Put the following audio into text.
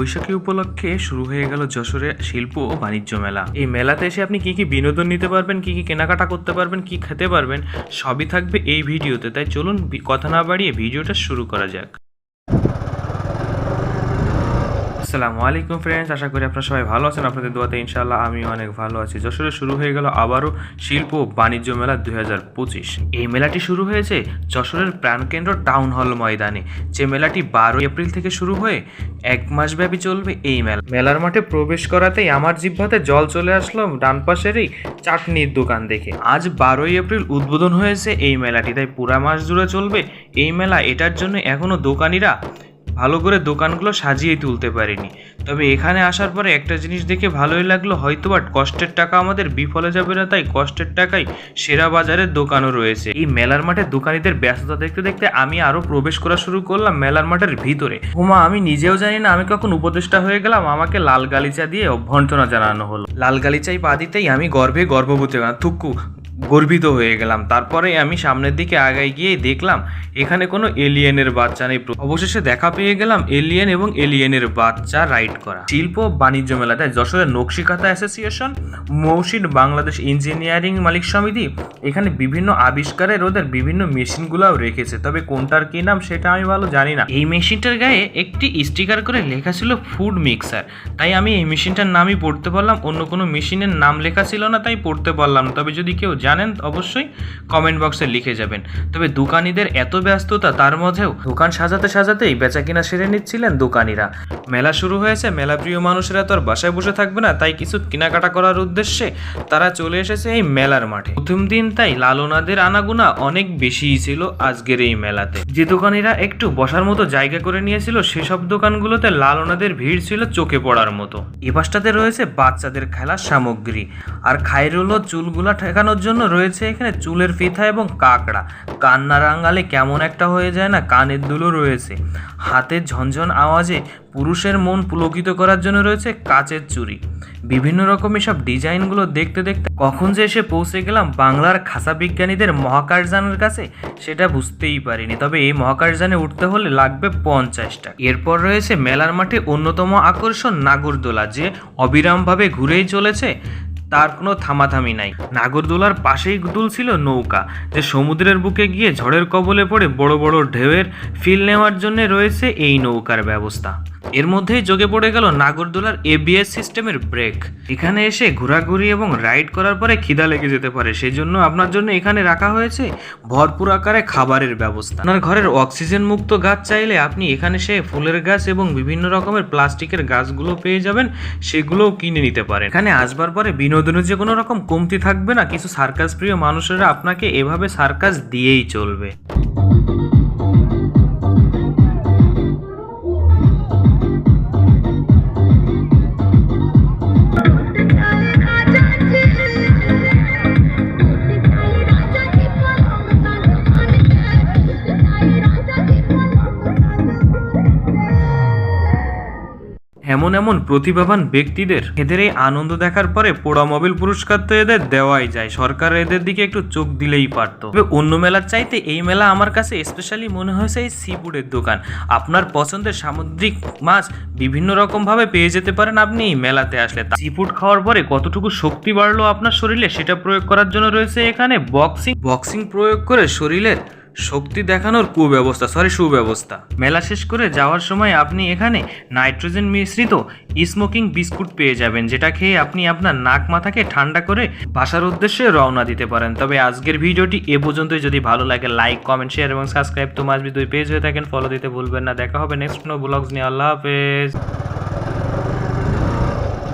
বৈশাখী উপলক্ষে শুরু হয়ে গেল যশোরে শিল্প ও বাণিজ্য মেলা। এই মেলাতে এসে আপনি কি কি বিনোদন নিতে পারবেন, কি কি কেনাকাটা করতে পারবেন, কি খেতে পারবেন, সবই থাকবে এই ভিডিওতে। তাই চলুন কথা না বাড়িয়ে ভিডিওটা শুরু করা যাক। আসসালামু আলাইকুম ফ্রেন্ডস, আশা করি আপনারা সবাই ভালো আছেন। আপনাদের দোয়াতে ইনশাআল্লাহ আমিও অনেক ভালো আছি। যশোরে শুরু হয়ে গেল আবারও শিল্প ও বাণিজ্য মেলা 2025। এই মেলাটি শুরু হয়েছে যশোরের প্রাণকেন্দ্র টাউন হল ময়দানে। যে মেলাটি 12 এপ্রিল থেকে শুরু হয়ে 1 মাস ব্যাপী চলবে। এই মেলার মাঠে প্রবেশ করাতেই আমার জিহ্বাতে জল চলে আসলো ডান পাশেরই চাটনির দোকান দেখে। আজ 12 এপ্রিল উদ্বোধন হয়েছে এই মেলাটি, তাই পুরা মাস জুড়ে চলবে এই মেলা। এটার জন্য এখনো দোকানিরা ভালো করে দোকানগুলো সাজিয়ে তুলতে পারিনি। তবে এখানে আসার পরে একটা জিনিস দেখে ভালোই লাগলো, হয়তোবা কষ্টের টাকা আমাদের বিফলে যাবে না, তাই কষ্টের টাকায় সেরা বাজারের দোকানও রয়েছে। এই মেলার মাঠে দোকানিদের ব্যস্ততা দেখতে দেখতে আমি আরো প্রবেশ করা শুরু করলাম মেলার মাঠের ভিতরে। আমি নিজেও জানি না আমি কখন উপদেষ্টা হয়ে গেলাম, আমাকে লাল গালিচা দিয়ে অভ্যর্থনা জানানো হলো। লাল গালিচাই পা দিতেই আমি গর্ভবতী গর্বিত হয়ে গেলাম। তারপরে আমি সামনের দিকে আগাই গিয়ে দেখলাম এখানে কোনো এলিয়েনের বাচ্চা নেই। অবশেষে দেখা পেয়ে গেলাম এলিয়েন এবং এলিয়েনের বাচ্চা রাইড করা। শিল্প বাণিজ্য মেলাতে যশোরের নকশিকাঁথা অ্যাসোসিয়েশন, মৌসিন বাংলাদেশ ইঞ্জিনিয়ারিং মালিক সমিতি এখানে বিভিন্ন আবিষ্কারের ওদের বিভিন্ন মেশিনগুলাও রেখেছে। তবে কোনটার কি নাম সেটা আমি ভালো জানি না। এই মেশিনটার গায়ে একটি স্টিকার করে লেখা ছিল ফুড মিক্সার, তাই আমি এই মেশিনটার নামই পড়তে পারলাম। অন্য কোনো মেশিনের নাম লেখা ছিল না, তাই পড়তে পারলাম না। তবে যদি কেউ জানেন অবশ্যই কমেন্ট বক্সে লিখে যাবেন। তবে দোকানিদের এত ব্যস্ততা, তার মধ্যেও দোকান সাজাতেই বেচা কিনা সেরে নিচ্ছিলেন দোকানিরা। মেলা শুরু হয়েছে, মেলা প্রিয় মানুষেরা তো আর বাসায় বসে থাকবে না, তাই কিছু কেনাকাটা করার উদ্দেশ্যে তারা চলে এসেছে এই মেলার মাঠে। প্রথম দিন তাই লালনাদের আনাগোনা অনেক বেশিই ছিল আজকের এই মেলাতে। যে দোকানিরা একটু বসার মতো জায়গা করে নিয়েছিল সেসব দোকানগুলোতে লালনাদের ভিড় ছিল চোখে পড়ার মতো। এ পাশটাতে রয়েছে বাচ্চাদের খেলার সামগ্রী, আর খায়রুল চুলগুলা ঠেকানোর জন্য রয়েছে এখানে চুলের ফিতা এবং কাকড়া। কান্না রাঙালে কেমন একটা হয়ে যায় না, কানের দুলও রয়েছে। হাতের ঝনঝন আওয়াজে পুরুষের মন পুলকিত করার জন্য রয়েছে কাচের চুড়ি। বিভিন্ন রকমের সব ডিজাইনগুলো দেখতে দেখতে কখন যে এসে পৌঁছে গেলাম বাংলার খাসা বিজ্ঞানীদের মহাকাশযানের কাছে সেটা বুঝতেই পারিনি। তবে এই মহাকাশযানে উঠতে হলে লাগবে 50টা। এরপর রয়েছে মেলার মাঠে অন্যতম আকর্ষণ নাগরদোলা, যে অবিরামভাবে ঘুরেই চলেছে, তার কোনো থামাথামি নাই। নাগরদোলার পাশেই দুলছিল নৌকা, যে সমুদ্রের বুকে গিয়ে ঝড়ের কবলে পড়ে বড় বড় ঢেউয়ের ফিল নেওয়ার জন্য রয়েছে এই নৌকার ব্যবস্থা। এর মধ্যেই যোগে পড়ে গেল নাগরদোলার ABS সিস্টেমের ব্রেক। এখানে এসে ঘোরাঘুরি এবং রাইড করার পরে খিদা লেগে যেতে পারে, সেই জন্য আপনার জন্য এখানে রাখা হয়েছে ভরপুর আকারে খাবারের ব্যবস্থা। আপনার ঘরের অক্সিজেন মুক্ত গাছ চাইলে আপনি এখানে সে ফুলের গাছ এবং বিভিন্ন রকমের প্লাস্টিকের গাছগুলো পেয়ে যাবেন, সেগুলোও কিনে নিতে পারেন। এখানে আসবার পরে বিনোদনের যে কোনো রকম কমতি থাকবে না। কিছু সার্কাস প্রিয় মানুষেরা আপনাকে এভাবে সার্কাস দিয়েই চলবে। এমন প্রতিভাবান ব্যক্তিদের এদের এই আনন্দ দেখার পরে পোড়া মোবাইল পুরস্কার তো এদের দেওয়াই যায়। সরকার এদের দিকে একটু চোখ দিলেই পারতো। তবে অন্য মেলার চাইতে এই মেলা আমার কাছে স্পেশালি মনে হয়েছে এই সি ফুডের দোকান। আপনার পছন্দের সামুদ্রিক মাছ বিভিন্ন রকম ভাবে পেয়ে যেতে পারেন আপনি এই মেলাতে আসলে। সি ফুড খাওয়ার পরে কতটুকু শক্তি বাড়লো আপনার শরীরে সেটা প্রয়োগ করার জন্য রয়েছে এখানে বক্সিং প্রয়োগ করে শরীরের শক্তি দেখানোর সুব্যবস্থা। মেলা শেষ করে যাওয়ার সময় আপনি এখানে নাইট্রোজেন মিশ্রিত স্মোকিং বিস্কুট পেয়ে যাবেন, যেটা খেয়ে আপনি আপনার নাক মাথাকে ঠান্ডা করে বাসার উদ্দেশ্যে রওনা দিতে পারেন। তবে আজকের ভিডিওটি এ পর্যন্তই। যদি ভালো লাগে লাইক, কমেন্ট, শেয়ার এবং সাবস্ক্রাইব তো মাসবি 2 পেজ হয়ে থাকেন ফলো দিতে ভুলবেন না। দেখা হবে নেক্সট কোনো ব্লগস নিয়ে। আল্লাহ হাফেজ।